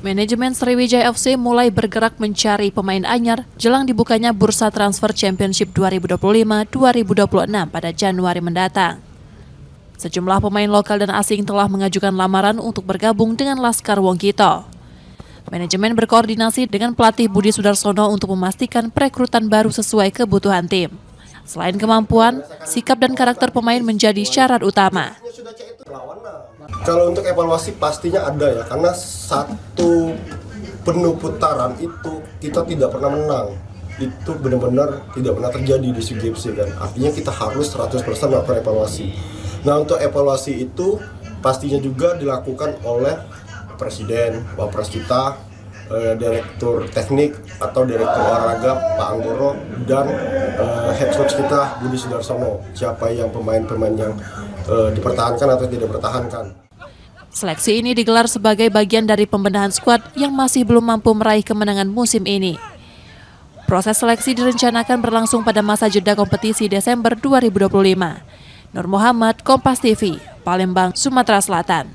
Manajemen Sriwijaya FC mulai bergerak mencari pemain anyar jelang dibukanya Bursa Transfer Championship 2025-2026 pada Januari mendatang. Sejumlah pemain lokal dan asing telah mengajukan lamaran untuk bergabung dengan Laskar Wongkito. Manajemen berkoordinasi dengan pelatih Budi Sudarsono untuk memastikan perekrutan baru sesuai kebutuhan tim. Selain kemampuan, sikap dan karakter pemain menjadi syarat utama. Kalau untuk evaluasi pastinya ada ya, karena satu penuh putaran itu kita tidak pernah menang. Itu benar-benar tidak pernah terjadi di SEA Games kan. Artinya kita harus 100% melakukan evaluasi. Nah, untuk evaluasi itu pastinya juga dilakukan oleh Presiden, Wapres kita, Direktur Teknik atau Direktur Olahraga Pak Anggoro, dan Head Coach kita Budi Sudarsono. Siapa yang pemain-pemain yang dipertahankan atau tidak dipertahankan. Seleksi ini digelar sebagai bagian dari pembenahan skuad yang masih belum mampu meraih kemenangan musim ini. Proses seleksi direncanakan berlangsung pada masa jeda kompetisi Desember 2025. Nur Muhammad, Kompas TV, Palembang, Sumatera Selatan.